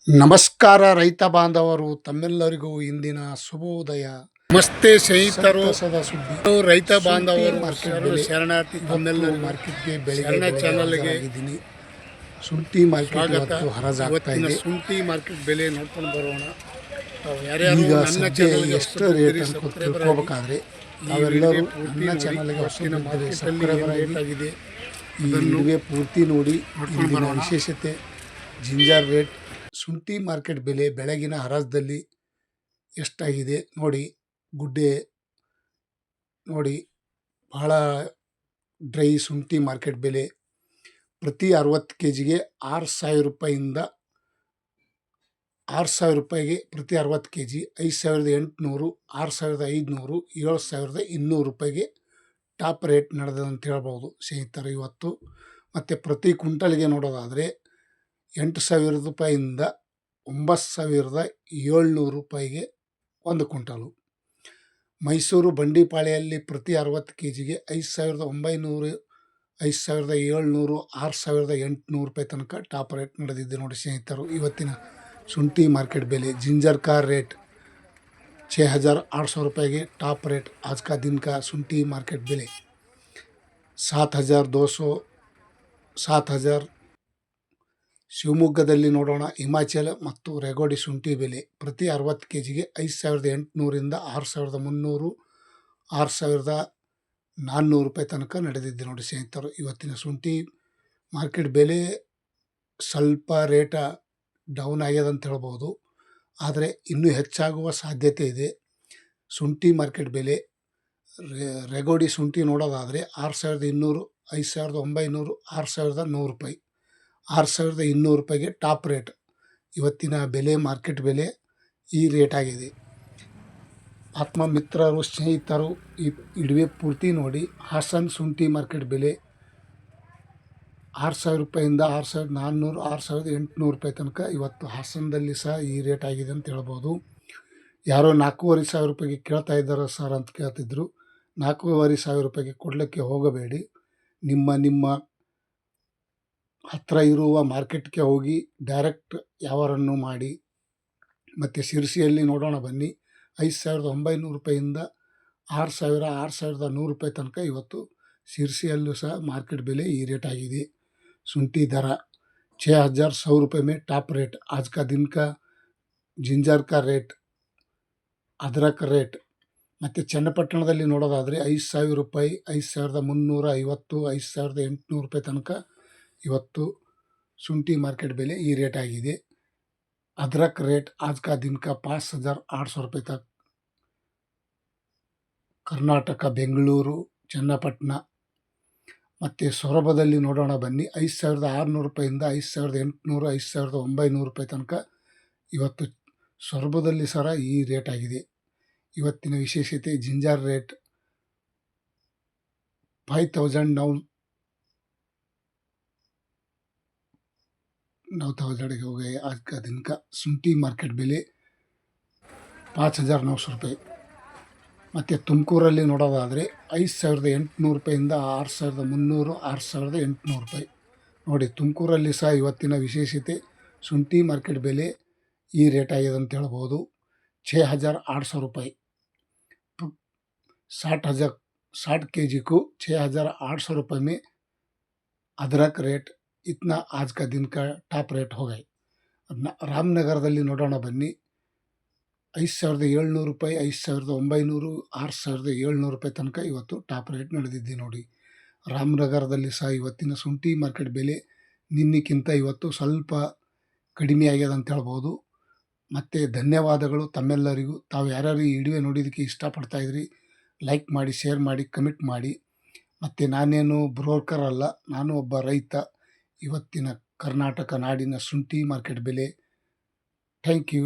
ನಮಸ್ಕಾರ ರೈತ ಬಾಂಧವರು, ತಮ್ಮೆಲ್ಲರಿಗೂ ಇಂದಿನ ಶುಭೋದಯ. ನಮಸ್ತೆ ಸ್ನೇಹಿತರು, ಸಂತಸದ ಸುದ್ದಿ. ರೈತ ಬಾಂಧವರು, ಮಾರ್ಕೆಟ್ ಬೆಲೆ ಶರಣಾರ್ಥಿ ತಮ್ಮೆಲ್ಲರಿಗೂ ಮಾರ್ಕೆಟ್ಗೆ ಶರಣ ಚಾನಲ್ಗೆ ಶುಂಠಿ ಮಾರ್ಕೆಟ್ ಇವತ್ತು ಹರಾಜಾಗ್ತಾ ಇದೆ. ಶುಂಠಿ ಮಾರ್ಕೆಟ್ ಬೆಲೆ ನೋಡ್ಕೊಂಡು ಬರೋಣ. ಈಗ ಸದ್ಯ ಎಷ್ಟು ರೇಟ್ ಅಂತ ತಿಳ್ಕೊಬೇಕಾದ್ರೆ ತಾವೆಲ್ಲರೂ ನನ್ನ ಚಾನಲ್ಗೆ ಸಬ್ಸ್ಕ್ರೈಬರ್ ಆಗಿದೆ. ಈ ವಿಡಿಯೋ ಪೂರ್ತಿ ನೋಡಿ. ಇಂದಿನ ವಿಶೇಷತೆ ಜಿಂಜರ್ ರೇಟ್, ಶುಂಠಿ ಮಾರ್ಕೆಟ್ ಬೆಲೆ ಬೆಳಗಿನ ಹರಾಜದಲ್ಲಿ ಎಷ್ಟಾಗಿದೆ ನೋಡಿ. ಗುಡ್ಡೆ ನೋಡಿ, ಬಹಳ ಡ್ರೈ ಶುಂಠಿ ಮಾರ್ಕೆಟ್ ಬೆಲೆ ಪ್ರತಿ 60 kgಗೆ 6,000 ರೂಪಾಯಿಂದ 6,000 ರೂಪಾಯಿಗೆ ಪ್ರತಿ 60 kg 5,800, 6,500, 7,200 ರೂಪಾಯಿಗೆ ಟಾಪ್ ರೇಟ್ ನಡೆದಂತ ಹೇಳ್ಬೋದು ಸ್ನೇಹಿತರು ಇವತ್ತು. ಮತ್ತು ಪ್ರತಿ ಕ್ವಿಂಟಲ್ಗೆ ನೋಡೋದಾದರೆ 8,000 ರೂಪಾಯಿಂದ 9,700 ರೂಪಾಯಿಗೆ ಒಂದು ಕ್ವಿಂಟಲು. ಮೈಸೂರು ಬಂಡಿಪಾಳೆಯಲ್ಲಿ ಪ್ರತಿ 60 kgಗೆ 5,900, 5,700, 6,800 ರೂಪಾಯಿ ತನಕ ಟಾಪ್ ರೇಟ್ ನಡೆದಿದೆ ನೋಡಿ ಸ್ನೇಹಿತರು ಇವತ್ತಿನ ಶುಂಠಿ ಮಾರ್ಕೆಟ್ ಬೆಲೆ. जिंजर का रेट 6,800 ರೂಪಾಯಿಗೆ ಟಾಪ್ ರೇಟ್. आज का दिन का ಶುಂಠಿ ಮಾರ್ಕೆಟ್ ಬೆಲೆ 7,200, 7,000. ಶಿವಮೊಗ್ಗದಲ್ಲಿ ನೋಡೋಣ. ಹಿಮಾಚಲ ಮತ್ತು ರೆಗೋಡಿ ಶುಂಠಿ ಬೆಲೆ ಪ್ರತಿ 60 kgಗೆ 5,800ರಿಂದ 6,300, 6,400 ರೂಪಾಯಿ ತನಕ ನಡೆದಿದೆ ನೋಡಿ ಸ್ನೇಹಿತರು ಇವತ್ತಿನ ಶುಂಠಿ ಮಾರ್ಕೆಟ್ ಬೆಲೆ. ಸ್ವಲ್ಪ ರೇಟ ಡೌನ್ ಆಗ್ಯದ ಅಂತ ಹೇಳ್ಬೋದು, ಆದರೆ ಇನ್ನೂ ಹೆಚ್ಚಾಗುವ ಸಾಧ್ಯತೆ ಇದೆ. ಶುಂಠಿ ಮಾರ್ಕೆಟ್ ಬೆಲೆ ರೆಗೋಡಿ ಶುಂಠಿ ನೋಡೋದಾದರೆ 6,200, 5,900, 6,100 ರೂಪಾಯಿ, 6,200 ರೂಪಾಯಿಗೆ ಟಾಪ್ ರೇಟ್ ಇವತ್ತಿನ ಬೆಲೆ. ಮಾರ್ಕೆಟ್ ಬೆಲೆ ಈ ರೇಟ್ ಆಗಿದೆ. ಆತ್ಮ ಮಿತ್ರರು, ಸ್ನೇಹಿತರು ಈ ವಿಡಿಯೋ ಪೂರ್ತಿ ನೋಡಿ. ಹಾಸನ್ ಶುಂಠಿ ಮಾರ್ಕೆಟ್ ಬೆಲೆ 6,000 ರೂಪಾಯಿಂದ 6,400, 6,800 ರೂಪಾಯಿ ತನಕ ಇವತ್ತು ಹಾಸನದಲ್ಲಿ ಸಹ ಈ ರೇಟ್ ಆಗಿದೆ ಅಂತ ಹೇಳ್ಬೋದು. ಯಾರೋ 4,500 ರೂಪಾಯಿಗೆ ಕೇಳ್ತಾ ಇದ್ದಾರೆ ಸರ್ ಅಂತ ಕೇಳ್ತಿದ್ರು. 4,500 ರೂಪಾಯಿಗೆ ಕೊಡಲಿಕ್ಕೆ ಹೋಗಬೇಡಿ. ನಿಮ್ಮ ಹತ್ತಿರ ಇರುವ ಮಾರ್ಕೆಟ್ಗೆ ಹೋಗಿ ಡೈರೆಕ್ಟ್ ವ್ಯವಹಾರವನ್ನು ಮಾಡಿ. ಮತ್ತು ಶಿರಸಿಯಲ್ಲಿ ನೋಡೋಣ ಬನ್ನಿ. 5,900 ರೂಪಾಯಿಂದ 6,000, 6,100 ರೂಪಾಯಿ ತನಕ ಇವತ್ತು ಶಿರಸಿಯಲ್ಲೂ ಸಹ ಮಾರ್ಕೆಟ್ ಬೆಲೆ ಈ ರೇಟ್ ಆಗಿದೆ. ಶುಂಠಿ दर 6,100 रुपये में टॉप रेट. आज का दिन का जिंजर का रेट, ಅದ್ರಕ್ ರೇಟ್. ಮತ್ತು ಚನ್ನಪಟ್ಟಣದಲ್ಲಿ ನೋಡೋದಾದರೆ 5,000 ರೂಪಾಯಿ, 5,350, 5,800 ರೂಪಾಯಿ ತನಕ ಇವತ್ತು ಶುಂಠಿ ಮಾರ್ಕೆಟ್ ಬೆಲೆ ಈ ರೇಟ್ ಆಗಿದೆ. ಅದ್ರಕ್ ರೇಟ್ आज का दिन का 5,800 ರೂಪಾಯಿ ತನಕ. ಕರ್ನಾಟಕ ಬೆಂಗಳೂರು, ಚನ್ನಪಟ್ಟಣ ಮತ್ತು ಸೊರಬದಲ್ಲಿ ನೋಡೋಣ ಬನ್ನಿ. 5,600 ರೂಪಾಯಿಂದ 5,800, 5,900 ರೂಪಾಯಿ ತನಕ ಇವತ್ತು ಸೊರಬದಲ್ಲಿ ಸಹ ಈ ರೇಟ್ ಆಗಿದೆ. ಇವತ್ತಿನ ವಿಶೇಷತೆ जिंजर ರೇಟ್ 9,000 हो गए. आज का दिन का ಶುಂಠಿ ಮಾರ್ಕೆಟ್ ಬೆಲೆ 5,900 ರೂಪಾಯಿ. ಮತ್ತು ತುಮಕೂರಲ್ಲಿ ನೋಡೋದಾದರೆ 5,800 ರೂಪಾಯಿಂದ 6,300, 6,800 ರೂಪಾಯಿ ನೋಡಿ. ತುಮಕೂರಲ್ಲಿ ಸಹ ಇವತ್ತಿನ ವಿಶೇಷತೆ ಶುಂಠಿ ಮಾರ್ಕೆಟ್ ಬೆಲೆ ಈ ರೇಟ್ ಆಗಿದೆ ಅಂತ ಹೇಳ್ಬೋದು. 6,800 ರೂಪಾಯಿ 60 kg को 6,800 रुपये में अदरक रेट. इतना आज का दिन का टॉप रेट हो गए. ರಾಮನಗರದಲ್ಲಿ ನೋಡೋಣ ಬನ್ನಿ. 5,700 ರೂಪಾಯಿ, 5,900, 6,700 ರೂಪಾಯಿ ತನಕ ಇವತ್ತು ಟಾಪ್ ರೇಟ್ ನಡೆದಿದೆ ನೋಡಿ. ರಾಮನಗರದಲ್ಲಿ ಸಹ ಇವತ್ತಿನ ಶುಂಠಿ ಮಾರ್ಕೆಟ್ ಬೆಲೆ ನಿನ್ನೆಕ್ಕಿಂತ ಇವತ್ತು ಸ್ವಲ್ಪ ಕಡಿಮೆ ಆಗ್ಯದ ಅಂತ ಹೇಳ್ಬೋದು. ಮತ್ತು ಧನ್ಯವಾದಗಳು ತಮ್ಮೆಲ್ಲರಿಗೂ. ತಾವು ಯಾರ್ಯಾರು ಈ ವಿಡಿಯೋ ನೋಡಿದ್ದಕ್ಕೆ ಇಷ್ಟಪಡ್ತಾಯಿದ್ರಿ ಲೈಕ್ ಮಾಡಿ, ಶೇರ್ ಮಾಡಿ, ಕಮೆಂಟ್ ಮಾಡಿ. ಮತ್ತು ನಾನೇನು ಬ್ರೋಕರ್ ಅಲ್ಲ, ನಾನು ಒಬ್ಬ ರೈತ. ಇವತ್ತಿನ ಕರ್ನಾಟಕ ನಾಡಿನ ಶುಂಠಿ ಮಾರ್ಕೆಟ್ ಬೆಲೆ. Thank you.